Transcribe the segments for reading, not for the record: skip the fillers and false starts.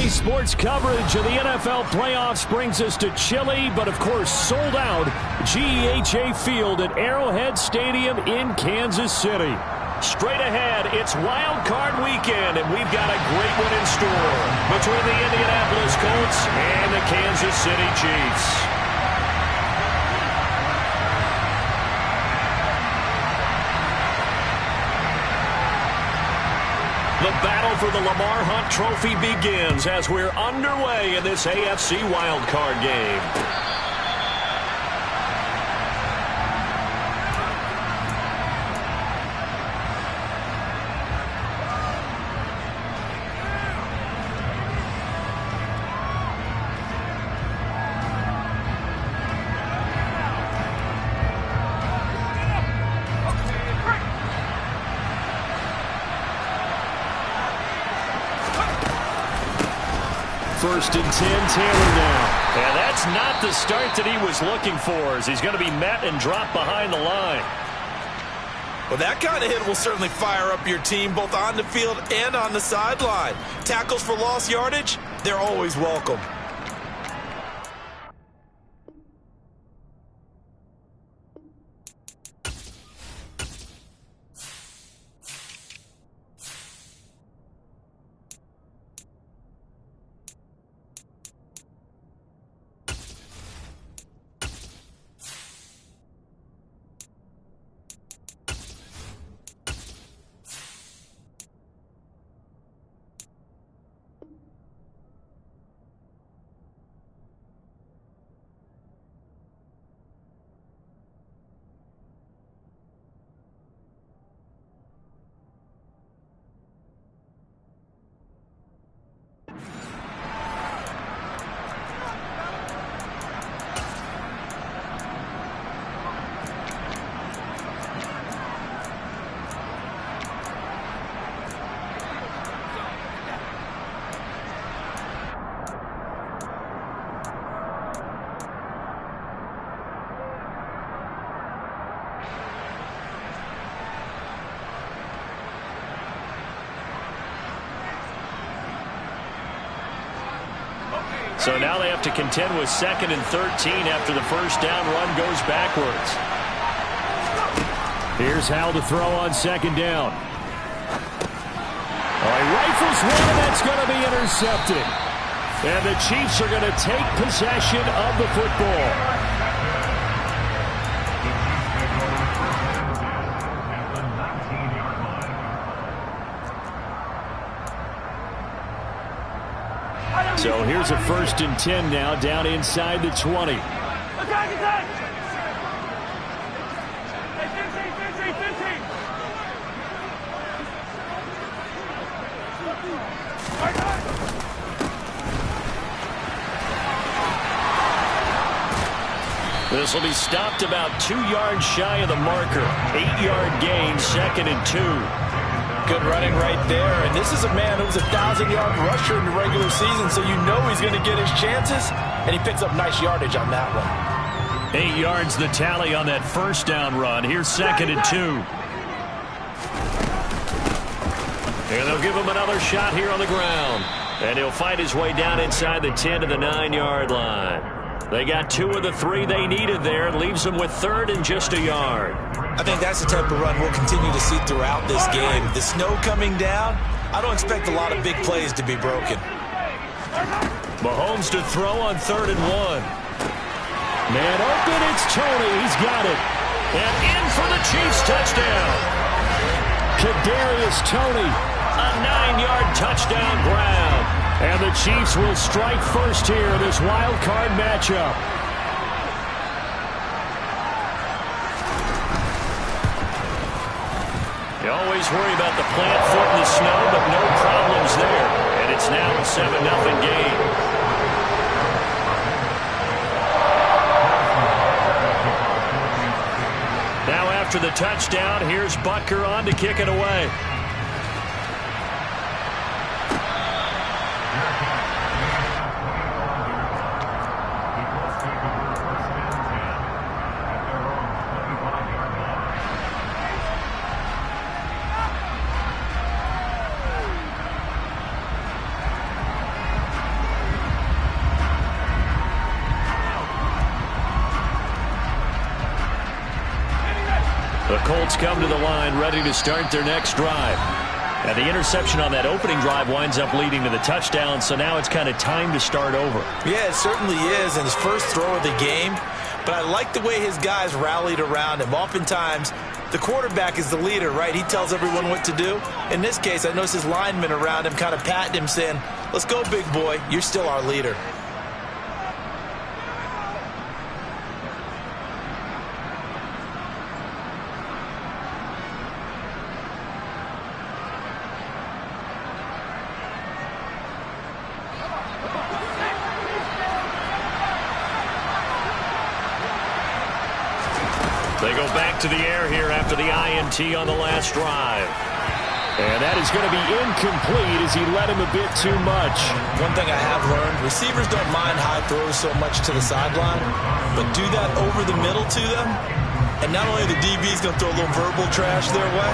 Today's sports coverage of the NFL playoffs brings us to chilly, but of course sold out GEHA Field at Arrowhead Stadium in Kansas City. Straight ahead, it's Wild Card Weekend, and we've got a great one in store between the Indianapolis Colts and the Kansas City Chiefs. The battle for the Lamar Hunt Trophy begins as we're underway in this AFC wildcard game. First and 10, Taylor now. And that's not the start that he was looking for, as he's going to be met and dropped behind the line. Well, that kind of hit will certainly fire up your team, both on the field and on the sideline. Tackles for lost yardage, they're always welcome. So now they have to contend with 2nd and 13 after the first down run goes backwards. Here's Howell to throw on 2nd down. Oh, he rifles one, and that's going to be intercepted. And the Chiefs are going to take possession of the football. So here's a 1st and 10 now, down inside the 20. This will be stopped about 2 yards shy of the marker. 8-yard gain, 2nd and 2. Good running right there, and this is a man who was a 1,000-yard rusher in the regular season, so you know he's going to get his chances, and he picks up nice yardage on that one. 8 yards the tally on that first down run. Here's 2nd and 2. And they'll give him another shot here on the ground. And he'll fight his way down inside the 10 to the 9-yard line. They got 2 of the 3 they needed there, and leaves them with 3rd and just a yard. I think that's the type of run we'll continue to see throughout this game. The snow coming down, I don't expect a lot of big plays to be broken. Mahomes to throw on 3rd and 1. Man open, it's Tony. He's got it. And in for the Chiefs touchdown. Kadarius Toney, a 9-yard touchdown grab. And the Chiefs will strike first here in this wild card matchup. You always worry about the plant foot in the snow, but no problems there. And it's now a 7-0 game. Now after the touchdown, here's Butker on to kick it away. Colts come to the line ready to start their next drive. And the interception on that opening drive winds up leading to the touchdown, so now it's kind of time to start over. Yeah, it certainly is, and his first throw of the game. But I like the way his guys rallied around him. Oftentimes, the quarterback is the leader, right? He tells everyone what to do. In this case, I noticed his linemen around him kind of patting him, saying, "Let's go, big boy. You're still our leader." They go back to the air here after the INT on the last drive. And that is going to be incomplete as he led him a bit too much. One thing I have learned, receivers don't mind high throws so much to the sideline, but do that over the middle to them, and not only the DB's going to throw a little verbal trash their way,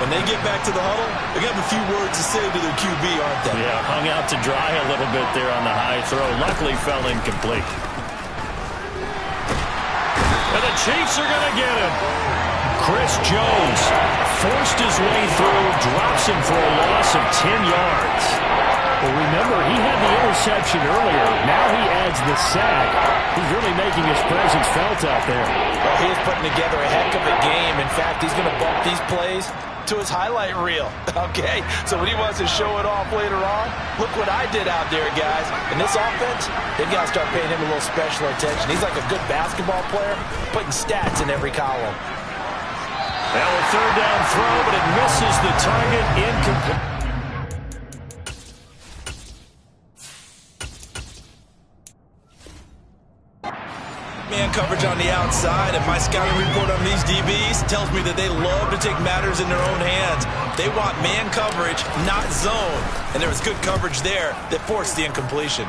when they get back to the huddle, they're going to have a few words to say to their QB, aren't they? Yeah, hung out to dry a little bit there on the high throw. Luckily fell incomplete. And the Chiefs are going to get him. Chris Jones forced his way through, drops him for a loss of 10 yards. Well, remember, he had the interception earlier. Now he adds the sack. He's really making his presence felt out there. Well, he is putting together a heck of a game. In fact, he's going to bump these plays to his highlight reel. Okay, so when he wants to show it off later on, look what I did out there, guys. In this offense, they've got to start paying him a little special attention. He's like a good basketball player, putting stats in every column. Now a third down throw, but it misses the target. Incomplete. Man coverage on the outside, and my scouting report on these DBs tells me that they love to take matters in their own hands. They want man coverage, not zone. And there was good coverage there that forced the incompletion.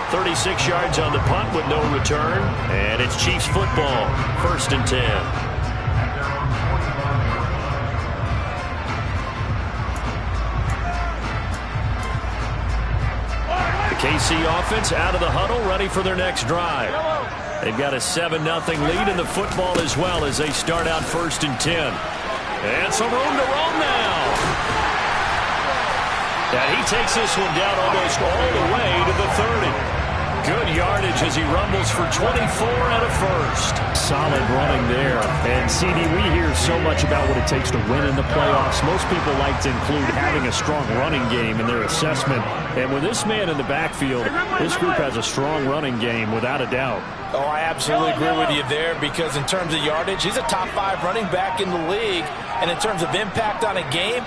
36 yards on the punt with no return. And it's Chiefs football, 1st and 10. KC offense out of the huddle, ready for their next drive. They've got a 7-0 lead in the football as well as they start out 1st and 10. And some room to roam now. And he takes this one down almost all the way to the 30. Good yardage as he rumbles for 24 and a first. Solid running there. And, CD, we hear so much about what it takes to win in the playoffs. Most people like to include having a strong running game in their assessment. And with this man in the backfield, this group has a strong running game without a doubt. Oh, I absolutely agree with you there, because in terms of yardage, he's a top 5 running back in the league. And in terms of impact on a game,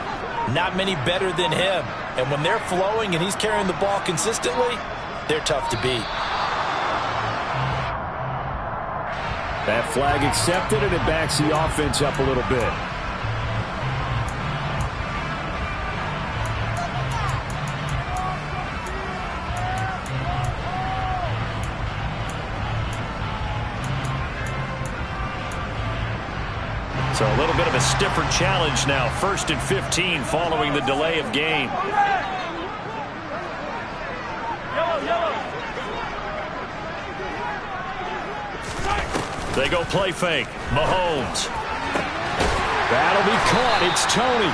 not many better than him. And when they're flowing and he's carrying the ball consistently, they're tough to beat. That flag accepted, and it backs the offense up a little bit. So a little bit of a stiffer challenge now. 1st and 15 following the delay of game. They go play fake. Mahomes. That'll be caught. It's Tony.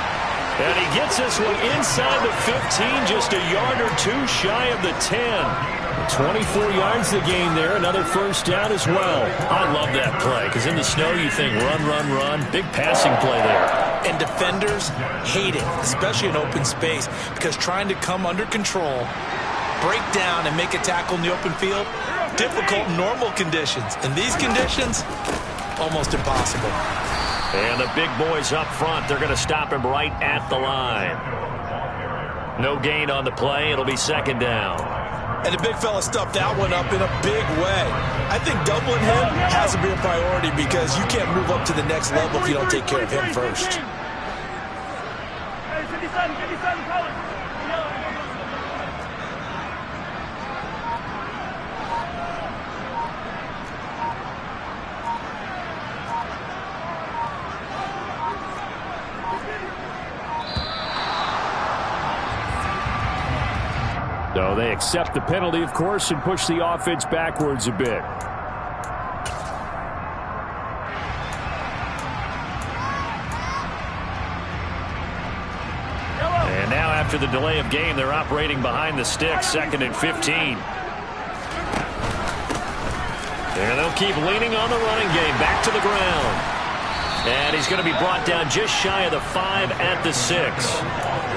And he gets this one inside the 15, just a yard or two shy of the 10. 24 yards the game there. Another first down as well. I love that play, because in the snow you think run, run, run. Big passing play there. And defenders hate it, especially in open space, because trying to come under control, break down, and make a tackle in the open field, difficult in normal conditions. In these conditions, almost impossible. And the big boys up front, they're going to stop him right at the line. No gain on the play. It'll be 2nd down. And the big fella stuffed that one up in a big way. I think doubling him has to be a priority, because you can't move up to the next level if you don't take care of him first. So they accept the penalty, of course, and push the offense backwards a bit. after the delay of game, they're operating behind the sticks, 2nd and 15. And they'll keep leaning on the running game. Back to the ground. And he's going to be brought down just shy of the 5 at the 6.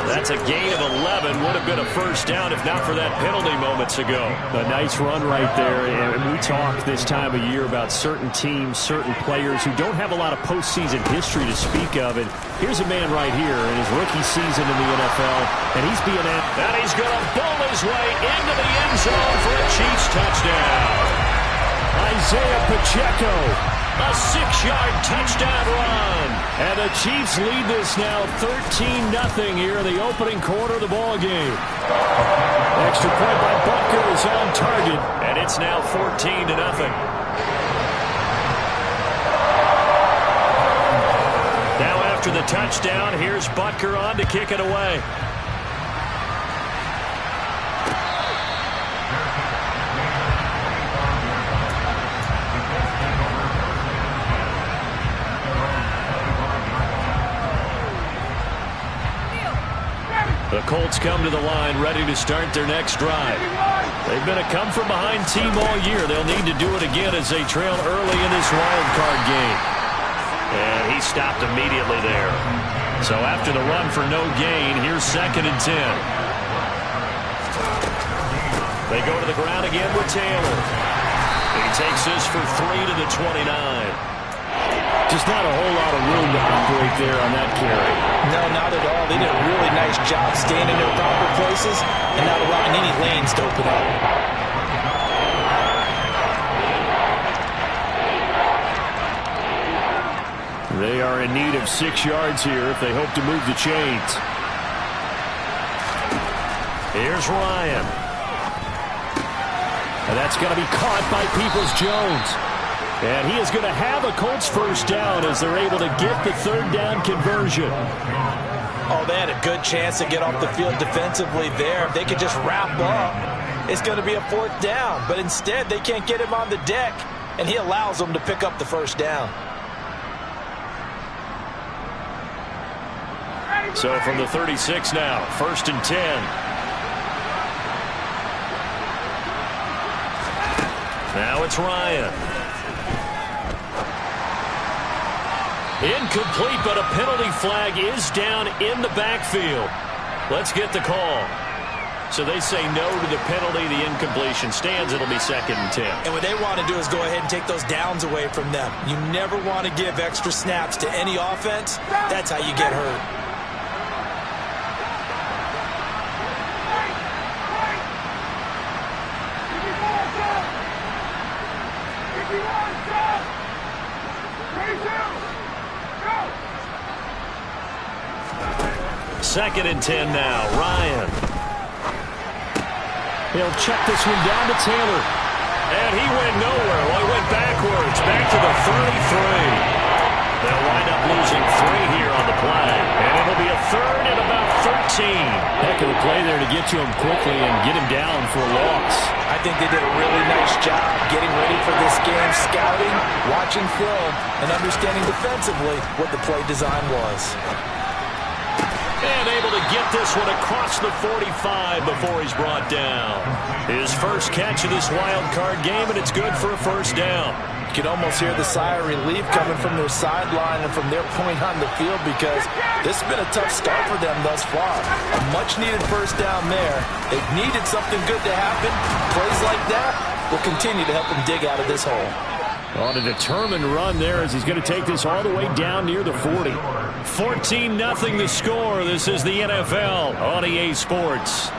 That's a gain of 11. Would have been a first down if not for that penalty moments ago. A nice run right there. And we talk this time of year about certain teams, certain players who don't have a lot of postseason history to speak of. And here's a man right here in his rookie season in the NFL. And he's being asked. And he's going to bowl his way into the end zone for a Chiefs touchdown. Isaiah Pacheco. A 6-yard touchdown run. And the Chiefs lead this now 13-0 here in the opening quarter of the ball game. Extra point by Butker is on target. And it's now 14-0. Now after the touchdown, here's Butker on to kick it away. The Colts come to the line ready to start their next drive. They've been a come-from-behind team all year. They'll need to do it again as they trail early in this wild card game. And he stopped immediately there. So after the run for no gain, here's 2nd and 10. They go to the ground again with Taylor. He takes this for 3 to the 29. Just not a whole lot of room to operate there on that carry. No, not at all. They did a really nice job staying in their proper places and not allowing any lanes to open up. They are in need of 6 yards here if they hope to move the chains. Here's Ryan. And that's going to be caught by Peoples-Jones. And he is going to have a Colts first down as they're able to get the 3rd down conversion. Oh, they had a good chance to get off the field defensively there. If they could just wrap up, it's going to be a 4th down. But instead, they can't get him on the deck, and he allows them to pick up the first down. So from the 36 now, 1st and 10. Now it's Ryan. Incomplete, but a penalty flag is down in the backfield. Let's get the call. So they say no to the penalty. The incompletion stands. It'll be 2nd and 10. And what they want to do is go ahead and take those downs away from them. You never want to give extra snaps to any offense. That's how you get hurt. Second and 10 now. Ryan. He'll check this one down to Taylor. And he went nowhere. Well, he went backwards. Back to the 33. They'll wind up losing 3 here on the play. And it'll be a 3rd and about 13. Heck of a play there to get to him quickly and get him down for a loss. I think they did a really nice job getting ready for this game, scouting, watching film, and understanding defensively what the play design was. And able to get this one across the 45 before he's brought down. His first catch of this wild card game, and it's good for a first down. You can almost hear the sigh of relief coming from their sideline and from their point on the field because this has been a tough start for them thus far. A much-needed first down there. They've needed something good to happen. Plays like that will continue to help them dig out of this hole. On a determined run there as he's going to take this all the way down near the 40. 14-0 the score. This is the NFL on EA Sports.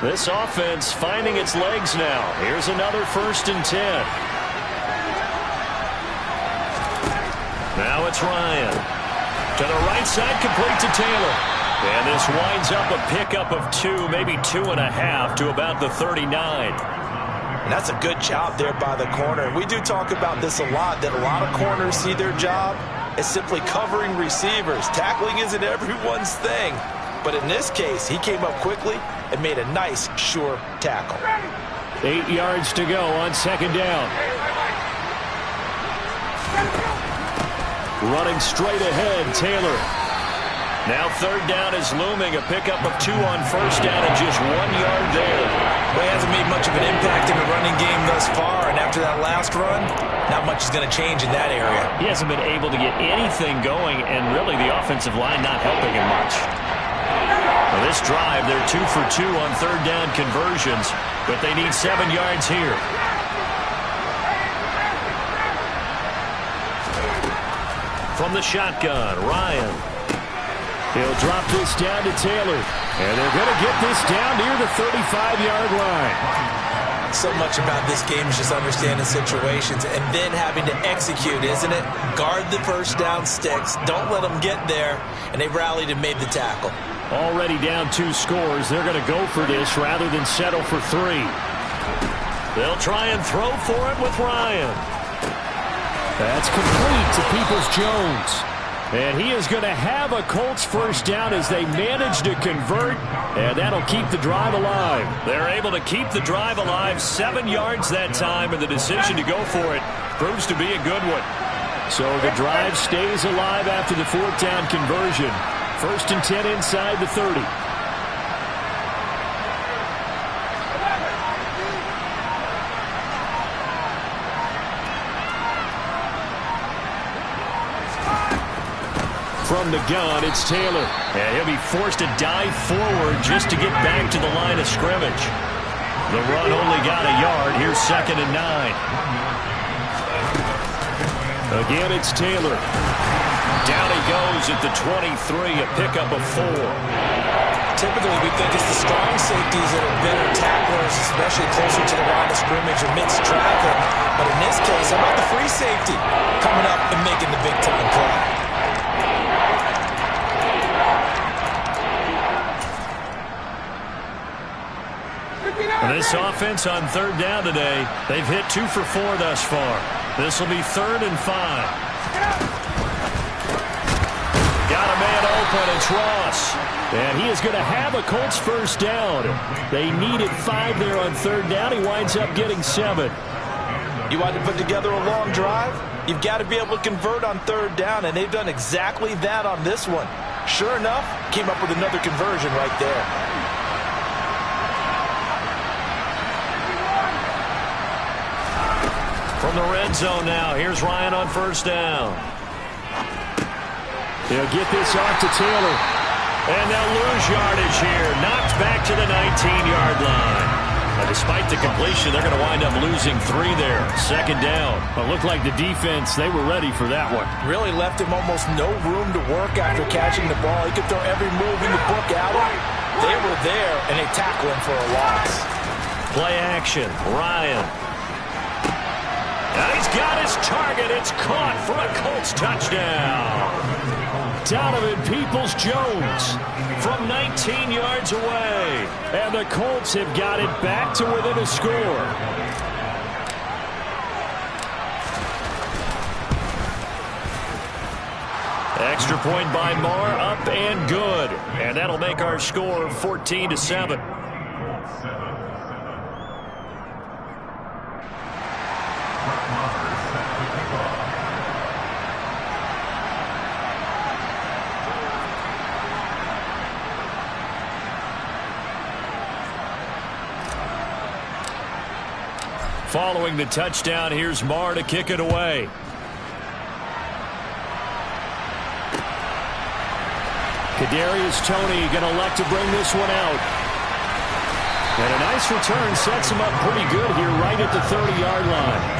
This offense finding its legs now. Here's another 1st and 10. Now it's Ryan. To the right side, complete to Taylor. And this winds up a pickup of 2, maybe 2.5 to about the 39. And that's a good job there by the corner. We do talk about this a lot, that a lot of corners see their job as simply covering receivers. Tackling isn't everyone's thing. But in this case, he came up quickly and made a nice, sure tackle. 8 yards to go on second down. Running straight ahead, Taylor. Now third down is looming. A pickup of 2 on first down and just 1 yard there. Well, he hasn't made much of an impact in the running game thus far, and after that last run, not much is going to change in that area. He hasn't been able to get anything going, and really the offensive line not helping him much. Well, this drive, they're 2 for 2 on third down conversions, but they need 7 yards here. From the shotgun, Ryan. He'll drop this down to Taylor. And they're going to get this down near the 35-yard line. So much about this game is just understanding situations and then having to execute, isn't it? Guard the first down sticks. Don't let them get there. And they rallied and made the tackle. Already down 2 scores. They're going to go for this rather than settle for 3. They'll try and throw for it with Ryan. That's complete to Peoples-Jones. And he is going to have a Colts first down as they manage to convert, and that'll keep the drive alive. They're able to keep the drive alive, 7 yards that time, and the decision to go for it proves to be a good one. So the drive stays alive after the 4th down conversion. 1st and 10 inside the 30. From the gun, it's Taylor. And he'll be forced to dive forward just to get back to the line of scrimmage. The run only got a yard. Here's 2nd and 9. Again, it's Taylor. Down he goes at the 23, a pickup of 4. Typically, we think it's the strong safeties that are better tacklers, especially closer to the line of scrimmage amidst traffic. But in this case, how about the free safety coming up and making the big-time play? This offense on third down today, they've hit 2 for 4 thus far. This will be 3rd and 5. Got a man open, it's Ross. And he is going to have a Colts first down. They needed 5 there on third down. He winds up getting 7. You want to put together a long drive? You've got to be able to convert on third down, and they've done exactly that on this one. Sure enough, came up with another conversion right there. From the red zone now, here's Ryan on first down. They'll get this off to Taylor. And they'll lose yardage here. Knocked back to the 19-yard line. Now, despite the completion, they're going to wind up losing 3 there. 2nd down. It looked like the defense, they were ready for that one. Really left him almost no room to work after catching the ball. He could throw every move in the book at him. They were there, and they tackled him for a loss. Play action. Ryan. Now he's got his target. It's caught for a Colts touchdown. Donovan Peoples-Jones from 19 yards away. And the Colts have got it back to within a score. Extra point by Marr, up and good. And that'll make our score 14-7. Following the touchdown, here's Marr to kick it away. Kadarius Toney going to elect to bring this one out. And a nice return sets him up pretty good here right at the 30-yard line.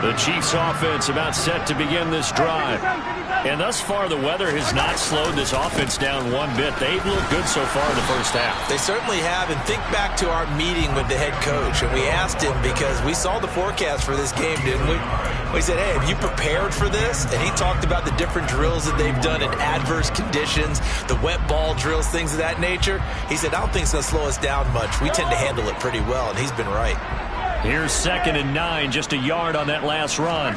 The Chiefs offense about set to begin this drive. And thus far, the weather has not slowed this offense down one bit. They've looked good so far in the first half. They certainly have. And think back to our meeting with the head coach. And we asked him, because we saw the forecast for this game, didn't we? We said, hey, have you prepared for this? And he talked about the different drills that they've done in adverse conditions, the wet ball drills, things of that nature. He said, I don't think it's going to slow us down much. We tend to handle it pretty well, and he's been right. Here's 2nd and 9, just a yard on that last run.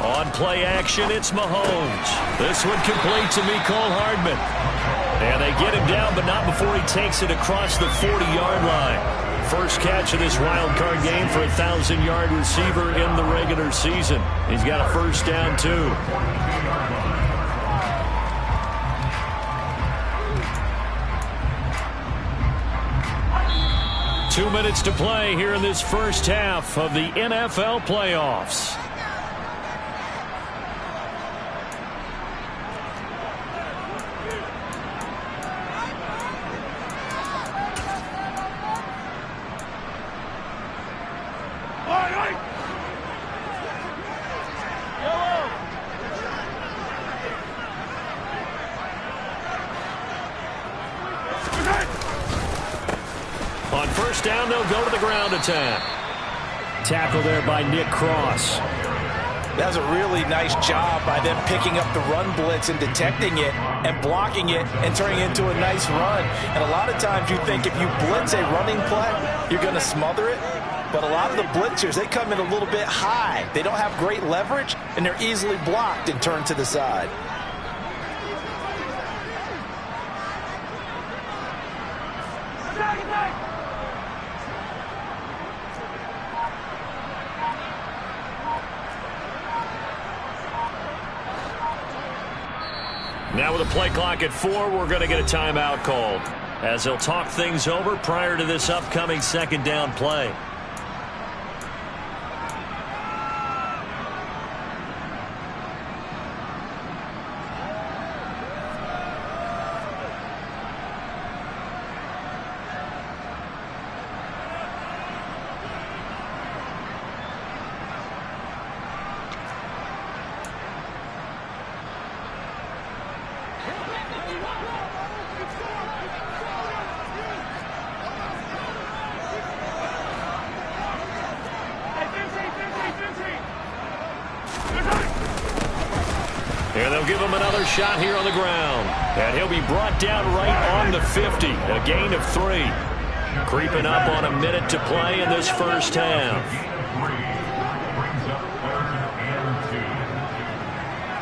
On play action, it's Mahomes. This one complete to Mecole Hardman. And they get him down, but not before he takes it across the 40-yard line. First catch of this wild card game for a 1,000-yard receiver in the regular season. He's got a first down, too. Two minutes to play here in this first half of the NFL playoffs. On first down, they'll go to the ground attack. Tackle there by Nick Cross. That was a really nice job by them picking up the run blitz and detecting it and blocking it and turning it into a nice run. And a lot of times you think if you blitz a running play, you're going to smother it. But a lot of the blitzers, they come in a little bit high. They don't have great leverage, and they're easily blocked and turned to the side. Now with a play clock at 4, we're going to get a timeout called, as they'll talk things over prior to this upcoming 2nd down play. And they'll give him another shot here on the ground. And he'll be brought down right on the 50. A gain of 3. Creeping up on a minute to play in this first half.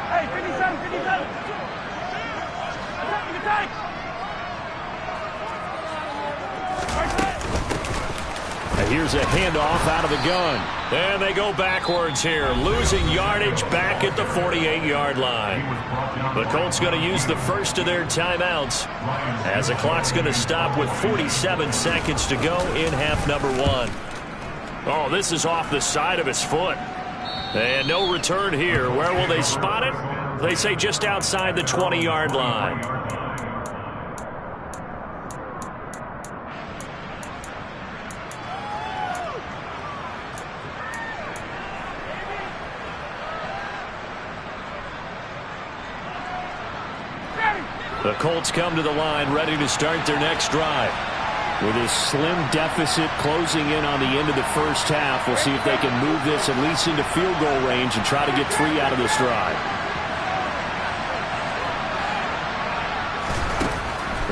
Hey, 57, 57. Here's a handoff out of the gun. And they go backwards here, losing yardage back at the 48-yard line. The Colts going to use the first of their timeouts, as the clock's going to stop with 47 seconds to go in half number 1. Oh, this is off the side of his foot. And no return here. Where will they spot it? They say just outside the 20-yard line. The Colts come to the line ready to start their next drive. With a slim deficit closing in on the end of the first half, we'll see if they can move this at least into field goal range and try to get 3 out of this drive.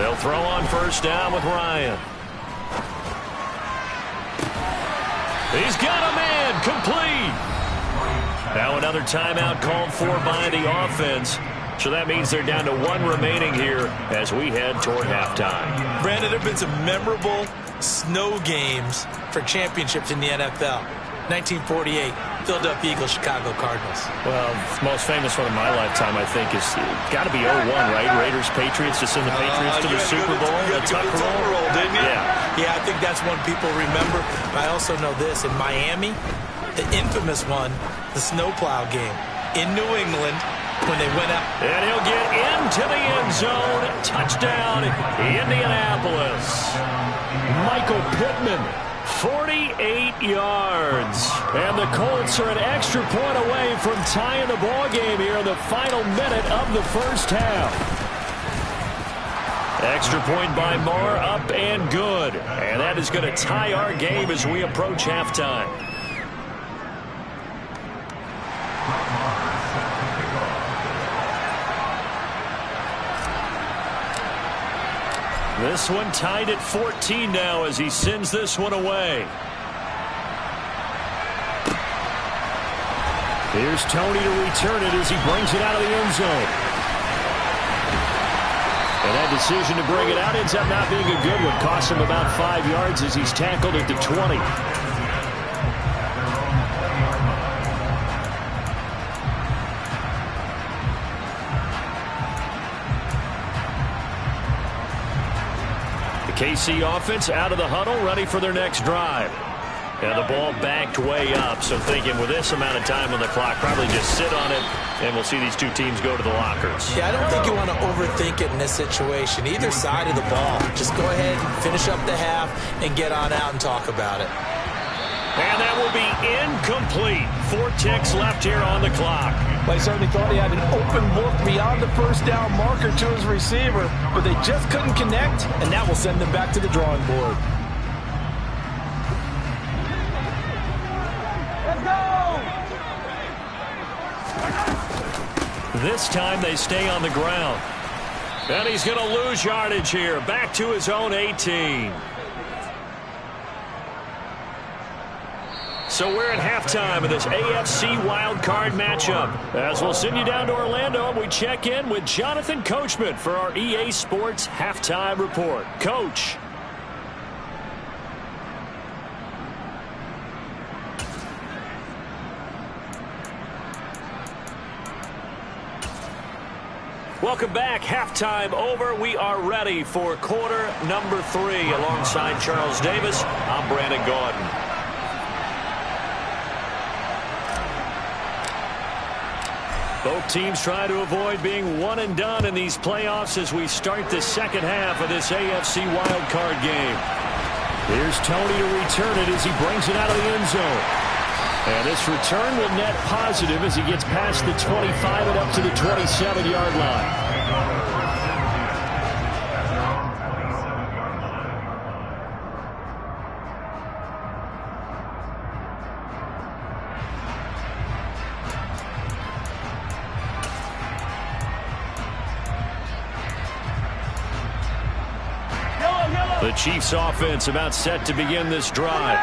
They'll throw on first down with Ryan. He's got a man, complete. Now another timeout called for by the offense. So that means they're down to 1 remaining here as we head toward halftime. Brandon, there have been some memorable snow games for championships in the NFL. 1948, Philadelphia Eagles, Chicago Cardinals. Well, the most famous one in my lifetime, I think, is got to be 01, right? Raiders, Patriots, to send the Patriots to the Super Bowl. You took the Tucker roll, didn't you? Yeah. Yeah, I think that's one people remember. But I also know this. In Miami, the infamous one, the snowplow game in New England, when they went out. And he'll get into the end zone. Touchdown, Indianapolis. Michael Pittman 48 yards. And the Colts are an extra point away from tying the ball game here in the final minute of the first half. Extra point by Marr, up and good. And that is going to tie our game as we approach halftime. This one tied at 14 now as he sends this one away. Here's Tony to return it as he brings it out of the end zone. And that decision to bring it out ends up not being a good one. Cost him about 5 yards as he's tackled at the 20. KC offense out of the huddle, ready for their next drive. And the ball backed way up, so thinking with this amount of time on the clock, probably just sit on it, and we'll see these two teams go to the lockers. Yeah, I don't think you want to overthink it in this situation. Either side of the ball. Just go ahead and finish up the half and get on out and talk about it. And that will be incomplete. 4 ticks left here on the clock. Well, he certainly thought he had an open look beyond the first down marker to his receiver, but they just couldn't connect, and that will send them back to the drawing board. Let's go! This time they stay on the ground. And he's going to lose yardage here. Back to his own 18. So we're at halftime of this AFC wildcard matchup. As we'll send you down to Orlando, and we check in with Jonathan Coachman for our EA Sports Halftime Report. Coach. Welcome back. Halftime over. We are ready for quarter number 3. Alongside Charles Davis, I'm Brandon Gaudin. Both teams try to avoid being one and done in these playoffs as we start the second half of this AFC wildcard game. Here's Tony to return it as he brings it out of the end zone. And this return will net positive as he gets past the 25 and up to the 27-yard line. The Chiefs offense about set to begin this drive.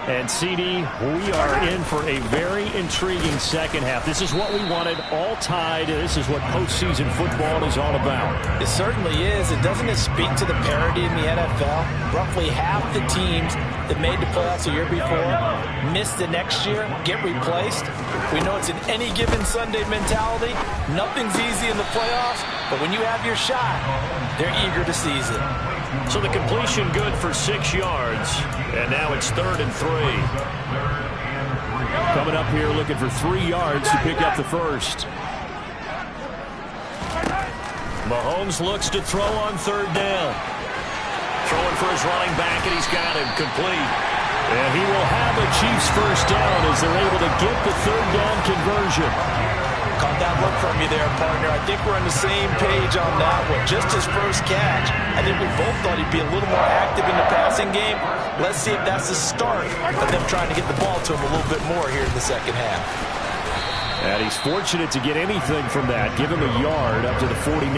And CD, we are in for a very intriguing second half. This is what we wanted, all tied. This is what postseason football is all about. It certainly is. And doesn't it speak to the parity in the NFL? Roughly half the teams that made the playoffs the year before miss the next year, get replaced. We know it's an any given Sunday mentality. Nothing's easy in the playoffs, but when you have your shot, they're eager to seize it. So the completion good for 6 yards. And now it's 3rd and 3. Coming up here looking for 3 yards to pick up the first. Mahomes looks to throw on 3rd down. Throwing for his running back, and he's got him complete. And he will have a Chiefs first down as they're able to get the 3rd down conversion. Caught that look from you there, partner. I think we're on the same page on that one. Just his first catch. I think we both thought he'd be a little more active in the passing game. Let's see if that's the start of them trying to get the ball to him a little bit more here in the second half. And he's fortunate to get anything from that. Give him a yard up to the 49.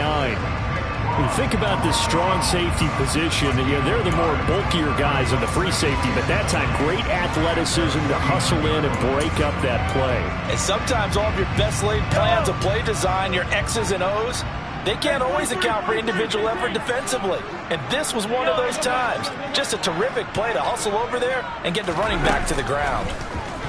You think about this strong safety position. They're the more bulkier guys in the free safety, but that time great athleticism to hustle in and break up that play. And sometimes all of your best laid plans of play design, your X's and O's, they can't always account for individual effort defensively. And this was one of those times. Just a terrific play to hustle over there and get the running back to the ground.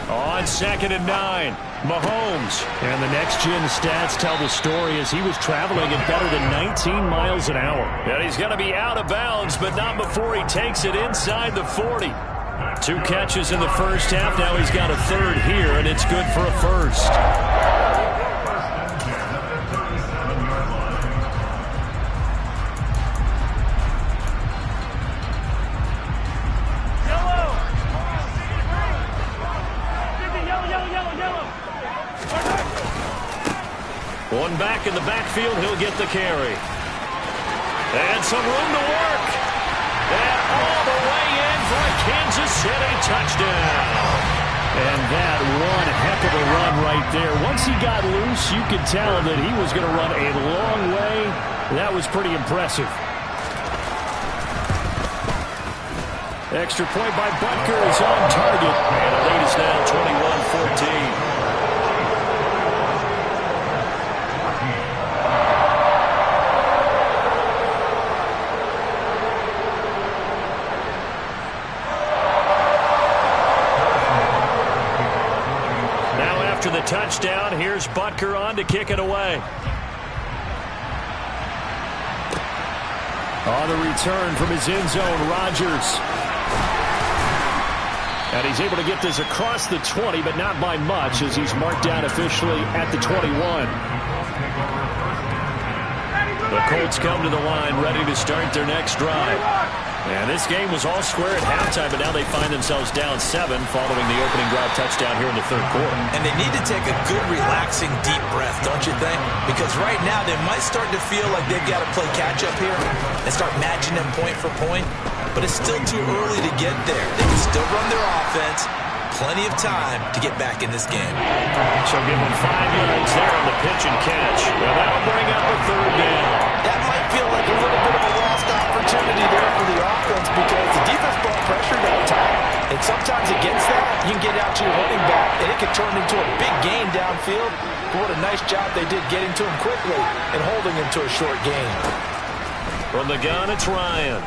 On 2nd and 9, Mahomes. And the next-gen stats tell the story as he was traveling at better than 19 miles an hour. And he's going to be out of bounds, but not before he takes it inside the 40. 2 catches in the first half. Now he's got a 3rd here, and it's good for a first. the backfield, he'll get the carry. And some room to work. And all the way in for a Kansas City touchdown. And that one heck of a run right there. Once he got loose, you could tell that he was going to run a long way. That was pretty impressive. Extra point by Butker is on target. And the lead is now 21-14. The touchdown. Here's Butker on to kick it away. On the return from his end zone, Rodgers. And he's able to get this across the 20, but not by much, as he's marked down officially at the 21. The Colts come to the line, ready to start their next drive. And this game was all square at halftime, but now they find themselves down 7 following the opening drive touchdown here in the third quarter. And they need to take a good, relaxing, deep breath, don't you think? Because right now they might start to feel like they've got to play catch-up here and start matching them point for point. But it's still too early to get there. They can still run their offense. Plenty of time to get back in this game. So give them 5 yards there on the pitch and catch. Well, that'll bring up a third down. That might feel like a little bit of a lost opportunity there for the offense because the defense brought pressure down top. And sometimes against that, you can get out to your running back, and it can turn into a big gain downfield. But what a nice job they did getting to him quickly and holding him to a short gain. From the gun, it's Ryan.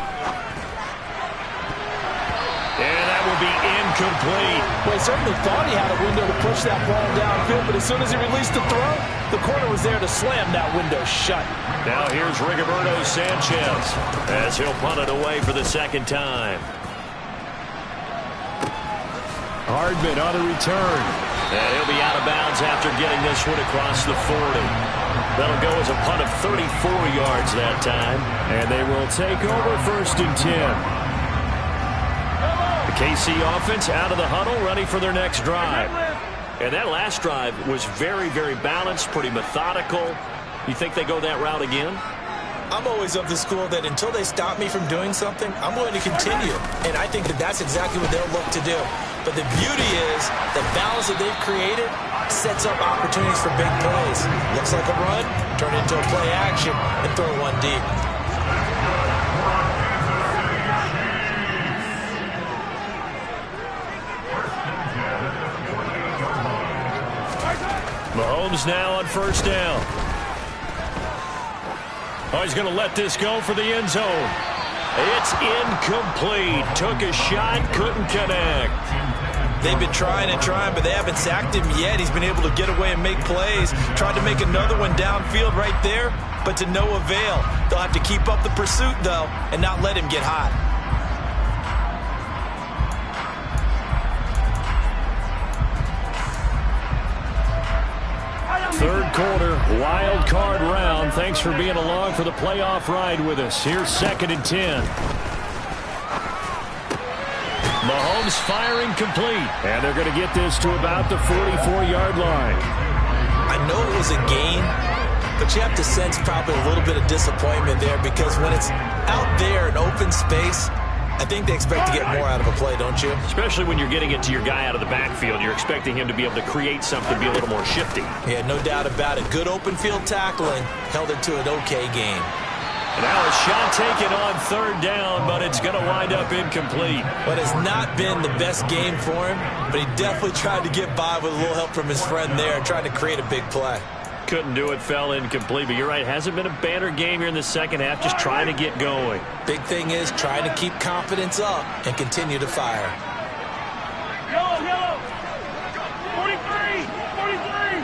And that will be incomplete. Well, he certainly thought he had a window to push that ball downfield, but as soon as he released the throw, the corner was there to slam that window shut. Now here's Rigoberto Sanchez as he'll punt it away for the second time. Hardman on the return. And he'll be out of bounds after getting this one across the 40. That'll go as a punt of 34 yards that time. And they will take over 1st and 10. The KC offense out of the huddle, ready for their next drive. And that last drive was very, very balanced, pretty methodical. You think they go that route again? I'm always of the school that until they stop me from doing something, I'm going to continue. And I think that that's exactly what they'll look to do. But the beauty is the balance that they've created sets up opportunities for big plays. Looks like a run, turn it into a play action, and throw one deep. Mahomes now on 1st down. Oh, he's going to let this go for the end zone. It's incomplete. Took a shot, couldn't connect. They've been trying and trying, but they haven't sacked him yet. He's been able to get away and make plays. Tried to make another one downfield right there, but to no avail. They'll have to keep up the pursuit, though, and not let him get hot. Third quarter, wild card round. Thanks for being along for the playoff ride with us. Here's 2nd and 10. Mahomes firing complete. And they're going to get this to about the 44-yard line. I know it was a gain, but you have to sense probably a little bit of disappointment there because when it's out there in open space, I think they expect to get more out of a play, don't you? Especially when you're getting it to your guy out of the backfield. You're expecting him to be able to create something, be a little more shifty. Yeah, no doubt about it. Good open field tackling held it to an okay game. And now a shot taken on 3rd down, but it's going to wind up incomplete. But it's not been the best game for him, but he definitely tried to get by with a little help from his friend there, trying to create a big play. Couldn't do it, fell incomplete. But you're right, hasn't been a banner game here in the second half, just trying to get going. Big thing is trying to keep confidence up and continue to fire. Yellow, yellow. 43, 43.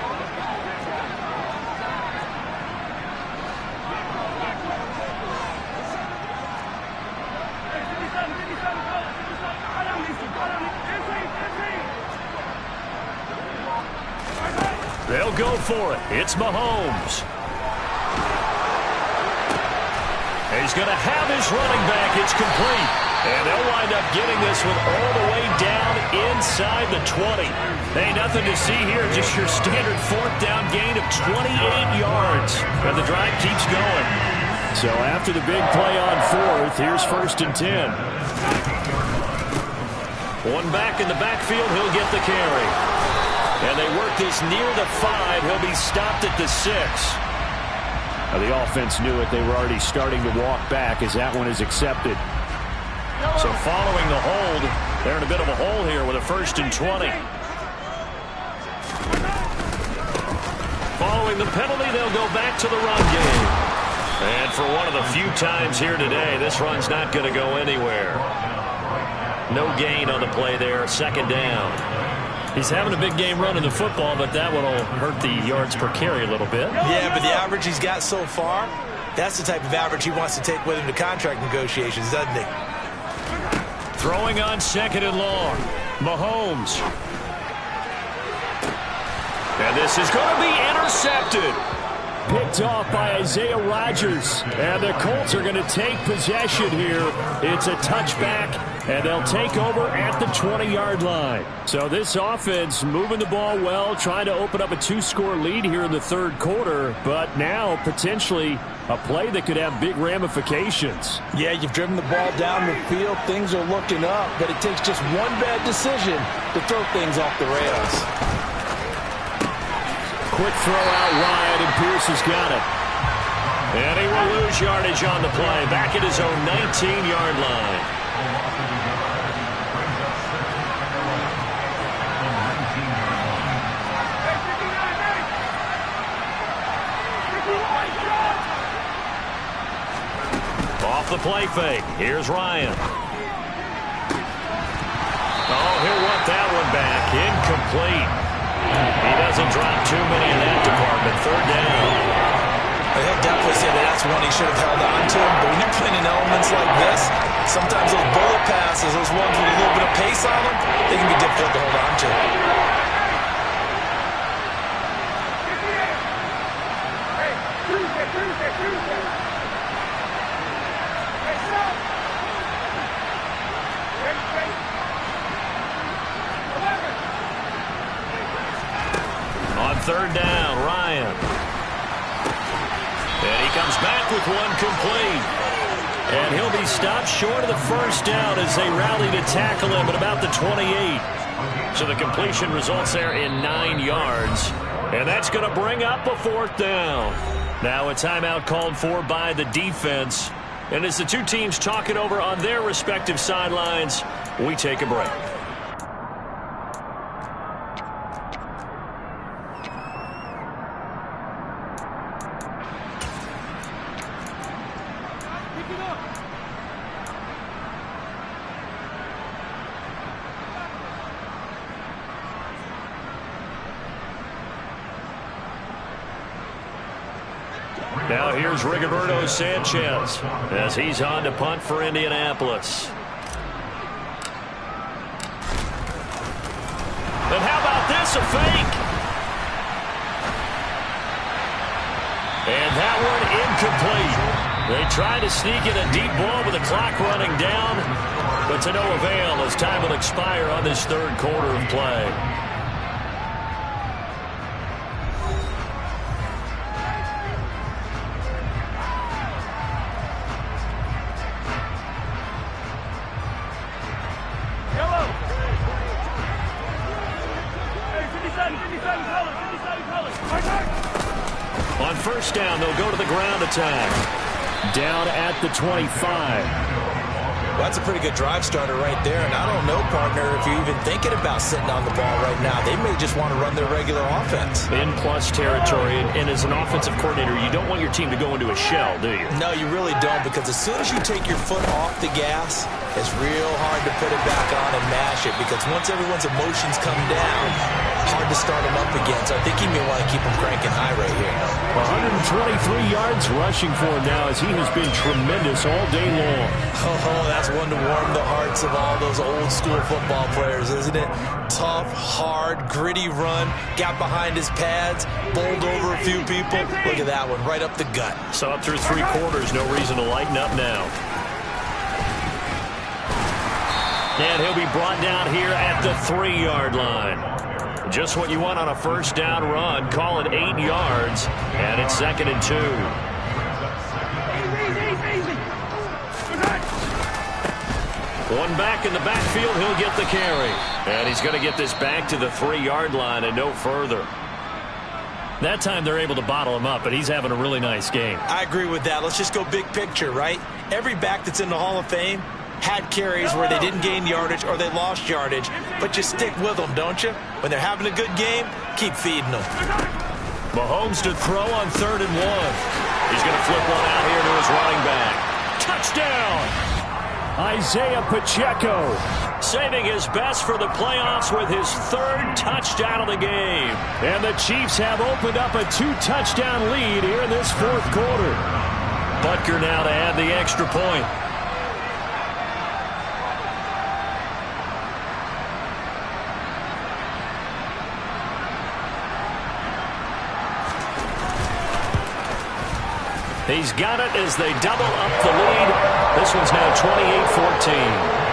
They'll go for it. It's Mahomes. He's going to have his running back. It's complete. And they'll wind up getting this one all the way down inside the 20. Hey, nothing to see here, just your standard fourth down gain of 28 yards. And the drive keeps going. So after the big play on fourth, here's 1st and 10. One back in the backfield, he'll get the carry. And they work this near the 5. He'll be stopped at the 6. Now, the offense knew it. They were already starting to walk back as that one is accepted. So following the hold, they're in a bit of a hole here with a 1st and 20. Following the penalty, they'll go back to the run game. And for one of the few times here today, this run's not going to go anywhere. No gain on the play there, 2nd down. He's having a big game running the football, but that one will hurt the yards per carry a little bit. Yeah, but the average he's got so far, that's the type of average he wants to take with him to contract negotiations, doesn't he? Throwing on 2nd and long. Mahomes. And this is going to be intercepted. Picked off by Isaiah Rodgers. And the Colts are going to take possession here. It's a touchback, and they'll take over at the 20-yard line. So this offense moving the ball well, trying to open up a 2-score lead here in the 3rd quarter, but now potentially a play that could have big ramifications. Yeah, you've driven the ball down the field. Things are looking up, but it takes just one bad decision to throw things off the rails. Quick throw out wide, and Pierce has got it. And he will lose yardage on the play, back at his own 19-yard line. Off the play fake. Here's Ryan. Oh, he'll want that one back. Incomplete. He doesn't drop too many in that department. 3rd down. He'll definitely say that that's one he should have held on to. But when you're playing in elements like this, sometimes those bullet passes, those ones with a little bit of pace on them, they can be difficult to hold on to. On 3rd down, Ryan. And he comes back with one complete. And he'll be stopped short of the 1st down as they rally to tackle him at about the 28. So the completion results there in 9 yards. And that's going to bring up a 4th down. Now a timeout called for by the defense. And as the two teams talk it over on their respective sidelines, we take a break. Now here's Rigoberto Sanchez as he's on to punt for Indianapolis. And how about this, a fake? And that one incomplete. They tried to sneak in a deep ball with the clock running down, but to no avail as time will expire on this 3rd quarter of play. On 1st down, they'll go to the ground attack. Down at the 25. Well, that's a pretty good drive starter right there. And I don't know, partner, if you're even thinking about sitting on the ball right now. They may just want to run their regular offense. In plus territory. And as an offensive coordinator, you don't want your team to go into a shell, do you? No, you really don't, because as soon as you take your foot off the gas, it's real hard to put it back on and mash it, because once everyone's emotions come down, hard to start them up again. So I think he may want to keep them cranking high right here. 123 yards rushing for him now as he has been tremendous all day long. Oh, that's one to warm the hearts of all those old school football players, isn't it? Tough, hard, gritty run, got behind his pads, bowled over a few people. Look at that one, right up the gut. So up through 3 quarters, no reason to lighten up now. And he'll be brought down here at the 3-yard line. Just what you want on a first down run. Call it 8 yards. And it's 2nd and 2. One back in the backfield. He'll get the carry. And he's going to get this back to the 3-yard line and no further. That time they're able to bottle him up, but he's having a really nice game. I agree with that. Let's just go big picture, right? Every back that's in the Hall of Fame had carries where they didn't gain yardage or they lost yardage, but you stick with them, don't you? When they're having a good game, keep feeding them. Mahomes to throw on 3rd and 1. He's going to flip one out here to his running back. Touchdown! Isaiah Pacheco saving his best for the playoffs with his 3rd touchdown of the game. And the Chiefs have opened up a 2-touchdown lead here in this 4th quarter. Butker now to add the extra point. He's got it as they double up the lead. This one's now 28-14.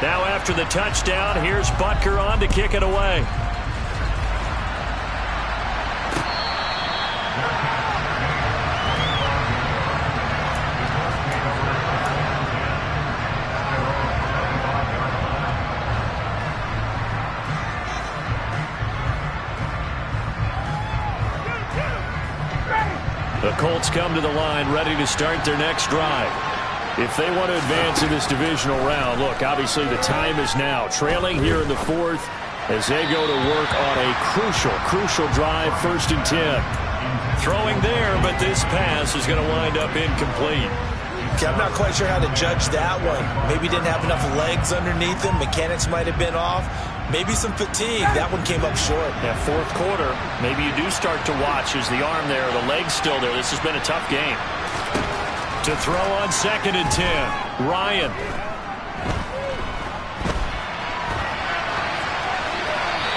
Now after the touchdown, here's Butker on to kick it away. The Colts come to the line ready to start their next drive. If they want to advance in this divisional round, look, obviously the time is now. Trailing here in the 4th as they go to work on a crucial drive, 1st and 10. Throwing there, but this pass is going to wind up incomplete. Okay, I'm not quite sure how to judge that one. Maybe didn't have enough legs underneath him. Mechanics might have been off. Maybe some fatigue. That one came up short. Yeah, 4th quarter. Maybe you do start to watch. Is the arm there, the leg's still there? This has been a tough game. To throw on 2nd and 10. Ryan.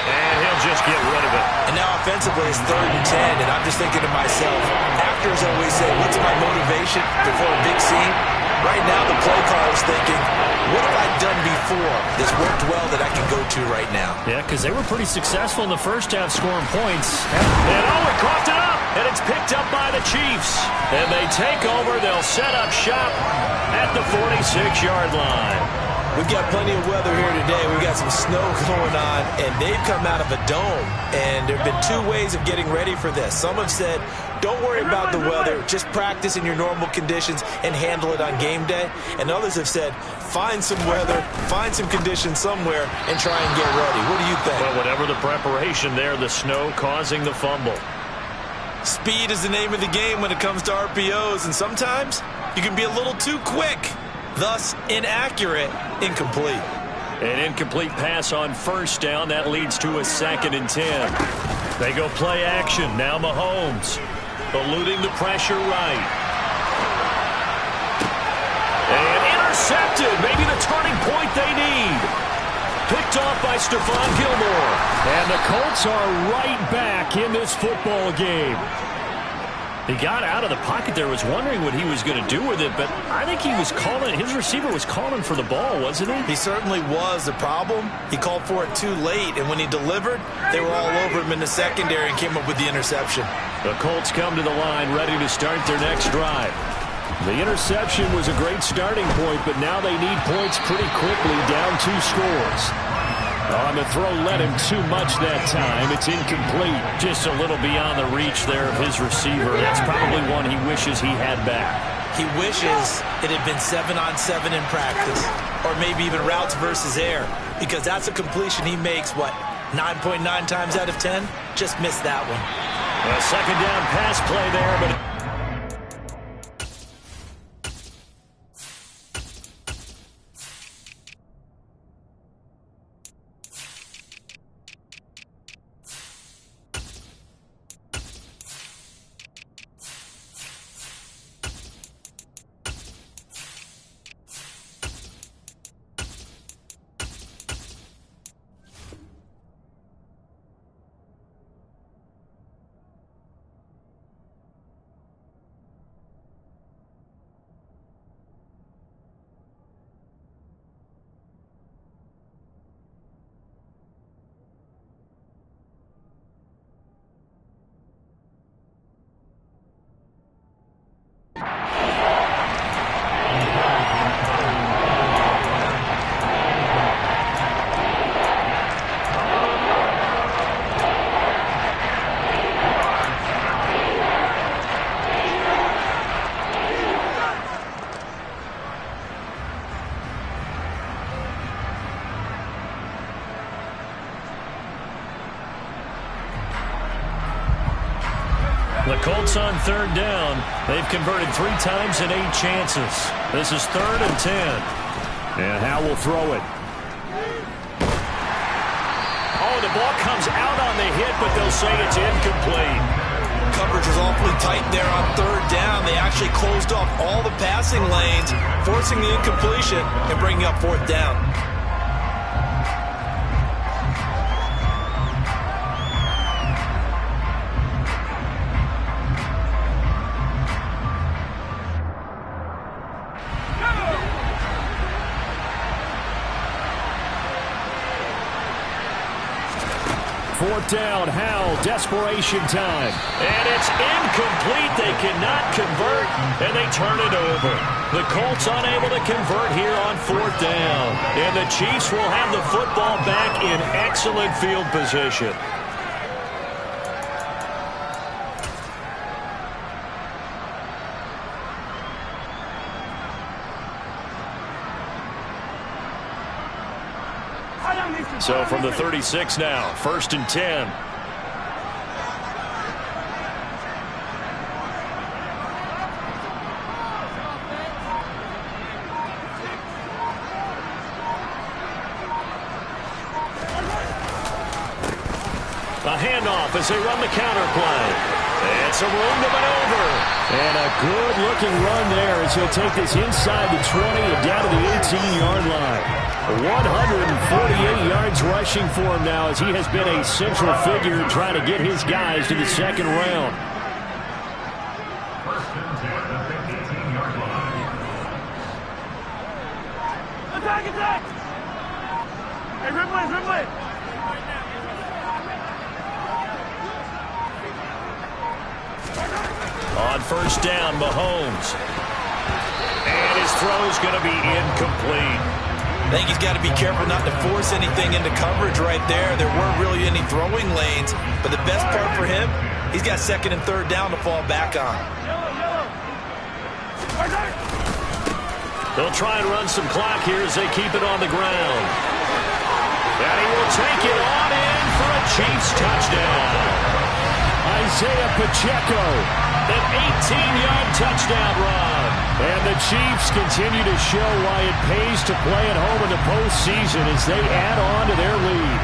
And he'll just get rid of it. And now offensively it's 3rd and 10. And I'm just thinking to myself, actors always say, what's my motivation before a big scene? Right now the play caller is thinking, what have I done before that's worked well that I can go to right now? Yeah, because they were pretty successful in the first half scoring points. And he coughed it up. And it's picked up by the Chiefs. And they take over. They'll set up shop at the 46-yard line. We've got plenty of weather here today. We've got some snow going on, and they've come out of a dome. And there have been 2 ways of getting ready for this. Some have said, don't worry about the weather. Just practice in your normal conditions and handle it on game day. And others have said, find some weather, find some conditions somewhere, and try and get ready. What do you think? Well, whatever the preparation there, the snow causing the fumble. Speed is the name of the game when it comes to RPOs, and sometimes you can be a little too quick, thus inaccurate, incomplete. An incomplete pass on 1st down. That leads to a 2nd and 10. They go play action. Now Mahomes eluding the pressure right. And intercepted. Maybe the turning point they need. Picked off by Stephon Gilmore. And the Colts are right back in this football game. He got out of the pocket there, was wondering what he was going to do with it, but I think he was calling, his receiver was calling for the ball, wasn't he? He certainly was. The problem, he called for it too late, and when he delivered, they were all over him in the secondary and came up with the interception. The Colts come to the line ready to start their next drive. The interception was a great starting point, but now they need points pretty quickly, down 2 scores. On the throw, led him too much that time. It's incomplete. Just a little beyond the reach there of his receiver. That's probably one he wishes he had back. He wishes it had been 7-on-7 in practice, or maybe even routes versus air, because that's a completion he makes, 9.9 times out of 10? Just missed that one. A 2nd down pass play there, but The Colts on third down. They've converted 3 times in 8 chances. This is 3rd and 10. And Howe will throw it. Oh, the ball comes out on the hit, but they'll say it's incomplete. Coverage was awfully tight there on 3rd down. They actually closed off all the passing lanes, forcing the incompletion and bringing up 4th down. Fourth down, Howell, desperation time. And it's incomplete. They cannot convert, and they turn it over. The Colts unable to convert here on 4th down. And the Chiefs will have the football back in excellent field position. So from the 36 now, 1st and 10. A handoff as they run the counter play. And some room to maneuver. And a good-looking run there as he'll take this inside the 20 and down to the 18-yard line. 148 yards rushing for him now as he has been a central figure trying to get his guys to the 2nd round. Attack, attack! Hey, replay! On 1st down, Mahomes. And his throw is going to be incomplete. I think he's got to be careful not to force anything into coverage right there. There weren't really any throwing lanes, but the best part for him, he's got 2nd and 3rd down to fall back on. They'll try and run some clock here as they keep it on the ground. And he will take it on in for a Chiefs touchdown. Isaiah Pacheco, an 18-yard touchdown run. And the Chiefs continue to show why it pays to play at home in the postseason as they add on to their lead.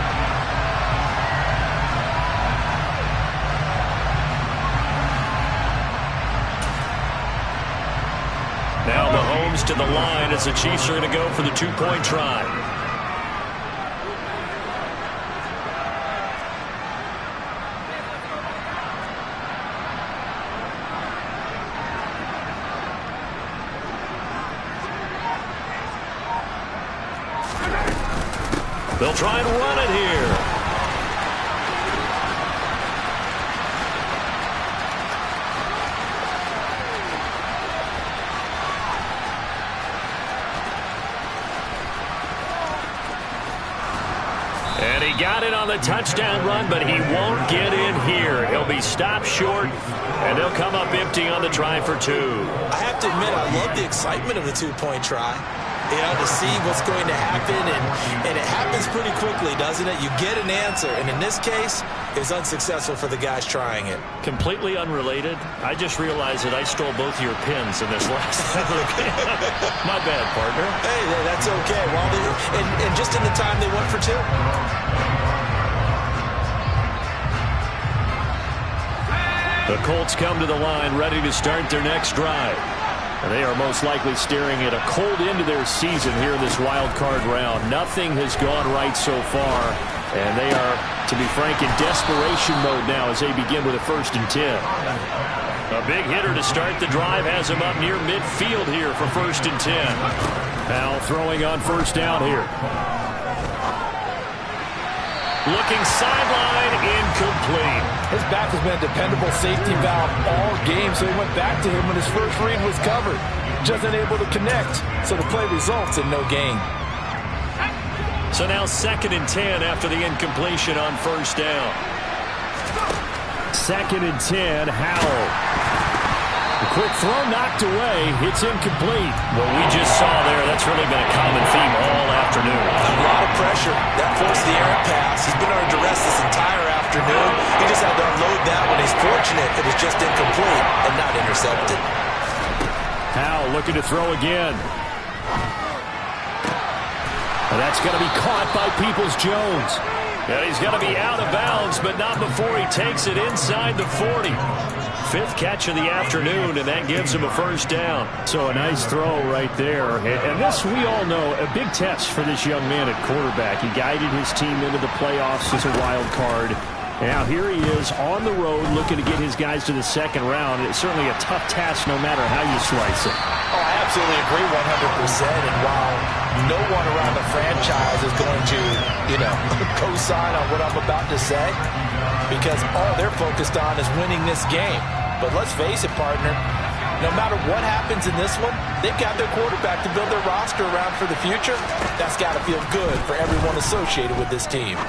Now Mahomes to the line as the Chiefs are going to go for the 2-point try. They'll try and run it here. And he got it on the touchdown run, but he won't get in here. He'll be stopped short, and they'll come up empty on the try for 2. I have to admit, I love the excitement of the 2-point try. You know, to see what's going to happen, and it happens pretty quickly, doesn't it? You get an answer, and in this case, it's unsuccessful for the guys trying it. Completely unrelated, I just realized that I stole both of your pins in this last game. My bad, partner. Hey, that's okay. Well, and just in the time they went for 2. The Colts come to the line ready to start their next drive. And they are most likely staring at a cold end to their season here in this wild card round. Nothing has gone right so far, and they are, to be frank, in desperation mode now as they begin with a 1st and 10. A big hitter to start the drive has him up near midfield here for 1st and 10. Now throwing on 1st down here. Looking sideline, incomplete. His back has been a dependable safety valve all game, so he went back to him when his first read was covered. Just unable to connect, so the play results in no gain. So now 2nd and 10 after the incompletion on 1st down. 2nd and 10, Howell. The quick throw knocked away. It's incomplete. What we just saw there, that's really been a common theme all afternoon. A lot of pressure. That forced the errant pass. He's been under duress this entire afternoon. He just had to unload that when he's 4 unfortunate it was just incomplete and not intercepted. Howell looking to throw again. And that's going to be caught by Peoples-Jones. And he's going to be out of bounds, but not before he takes it inside the 40. Fifth catch of the afternoon, and that gives him a first down. So a nice throw right there. And this, we all know, a big test for this young man at quarterback. He guided his team into the playoffs as a wild card. Now here he is on the road looking to get his guys to the second round. It's certainly a tough task no matter how you slice it. Oh, I absolutely agree 100%. And while no one around the franchise is going to, co-sign on what I'm about to say, because all they're focused on is winning this game. But let's face it, partner, no matter what happens in this one, they've got their quarterback to build their roster around for the future. That's got to feel good for everyone associated with this team.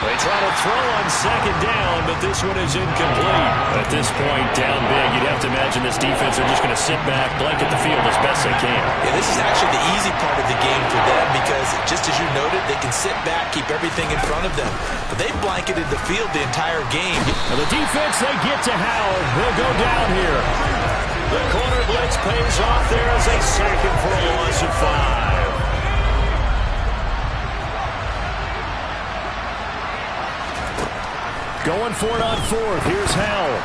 They try to throw on second down, but this one is incomplete. At this point, down big, you'd have to imagine this defense are just going to sit back, blanket the field as best they can. Yeah, this is actually the easy part of the game for them because, just as you noted, they can sit back, keep everything in front of them. But they've blanketed the field the entire game. And the defense, they get to Howell. They'll go down here. The corner blitz pays off there as they sack him for a loss of 5. Going for it on fourth. Here's Howell.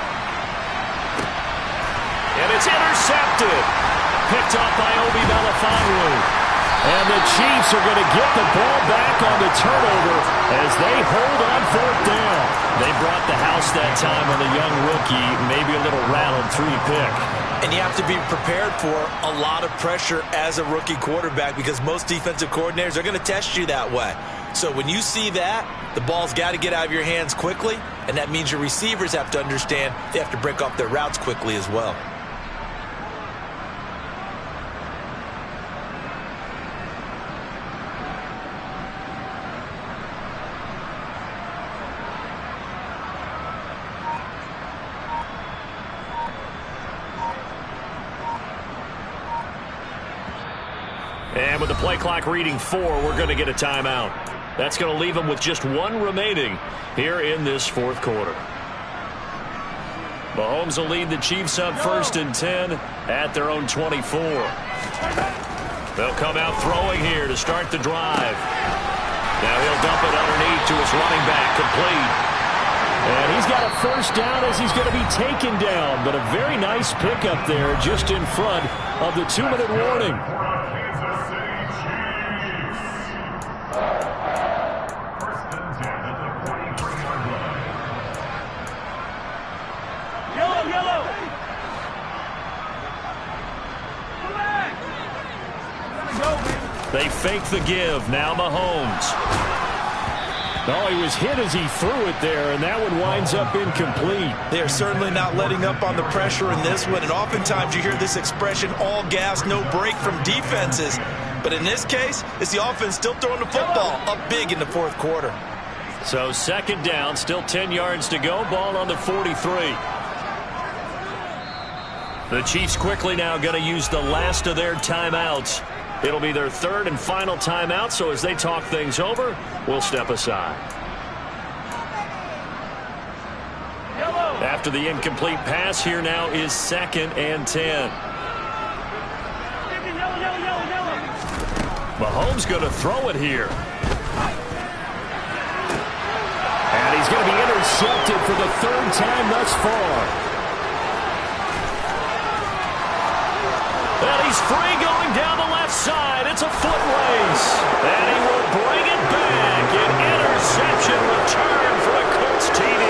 And it's intercepted. Picked off by Obi Melifonwu. And the Chiefs are going to get the ball back on the turnover as they hold on fourth down. They brought the house that time on the young rookie. Maybe a little rattled through the pick. And you have to be prepared for a lot of pressure as a rookie quarterback because most defensive coordinators are going to test you that way. So when you see that, the ball's got to get out of your hands quickly, and that means your receivers have to understand they have to break off their routes quickly as well. And with the play clock reading 4, we're going to get a timeout. That's going to leave them with just one remaining here in this fourth quarter. Mahomes will lead the Chiefs up 1st and 10 at their own 24. They'll come out throwing here to start the drive. Now he'll dump it underneath to his running back, complete. And he's got a first down as he's going to be taken down. But a very nice pickup there just in front of the 2-minute warning. They fake the give. Now Mahomes. Oh, he was hit as he threw it there, and that one winds up incomplete. They are certainly not letting up on the pressure in this one, and oftentimes you hear this expression, all gas, no break from defenses. But in this case, it's the offense still throwing the football up big in the fourth quarter. So second down, still 10 yards to go, ball on the 43. The Chiefs quickly now going to use the last of their timeouts. It'll be their third and final timeout, so as they talk things over, we'll step aside. After the incomplete pass, here now is 2nd and 10. Mahomes going to throw it here. And he's going to be intercepted for the 3rd time thus far. And he's free going down the left side. It's a foot race. And he will bring it back. An interception return for a Colts TD.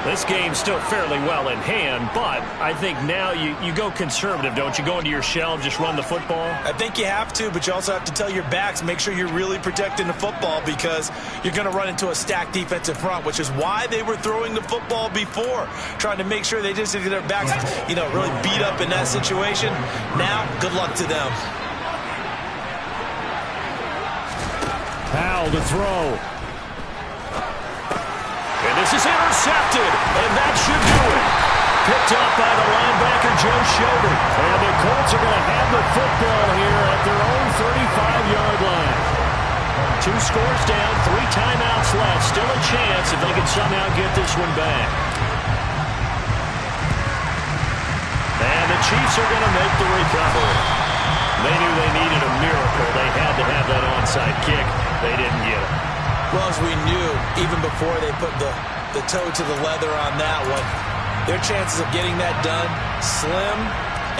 This game's still fairly well in hand, but I think now you go conservative, don't you? Go into your shell and just run the football? I think you have to, but you also have to tell your backs, make sure you're really protecting the football because you're going to run into a stacked defensive front, which is why they were throwing the football before, trying to make sure they just get their backs, really beat up in that situation. Now, good luck to them. Howell to throw. And this is intercepted, and that should do it. Picked up by the linebacker, Joe Schobert. And the Colts are going to have the football here at their own 35-yard line. 2 scores down, 3 timeouts left. Still a chance if they can somehow get this one back. And the Chiefs are going to make the recovery. They knew they needed a miracle. They had to have that onside kick. They didn't get it. Well, as we knew, even before they put the toe to the leather on that one, their chances of getting that done, slim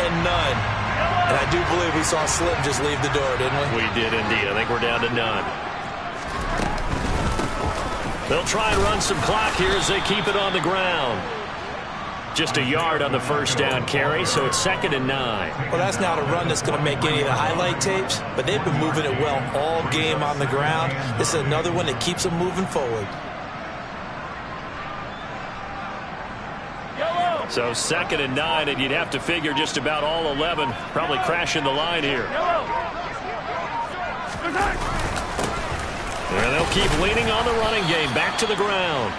and none. And I do believe we saw Slim just leave the door, didn't we? We did indeed. I think we're down to none. They'll try and run some clock here as they keep it on the ground. Just a yard on the first down carry, so it's 2nd and 9. Well, that's not a run that's going to make any of the highlight tapes, but they've been moving it well all game on the ground. This is another one that keeps them moving forward. So 2nd and 9, and you'd have to figure just about all 11 probably crashing the line here. And they'll keep leaning on the running game. Back to the ground.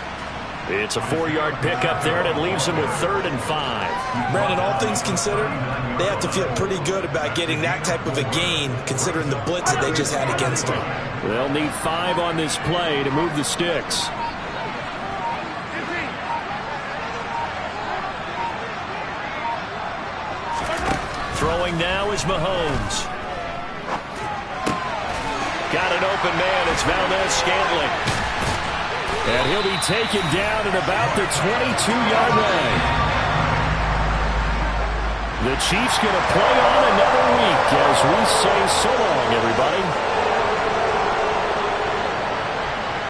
It's a 4-yard pickup there, and it leaves them with 3rd and 5. Brandon, all things considered, they have to feel pretty good about getting that type of a gain, considering the blitz that they just had against them. They'll need 5 on this play to move the sticks. Throwing now is Mahomes. Got an open man. It's Valdez-Scantling. And he'll be taken down at about the 22-yard line. The Chiefs going to play on another week as we say so long, everybody.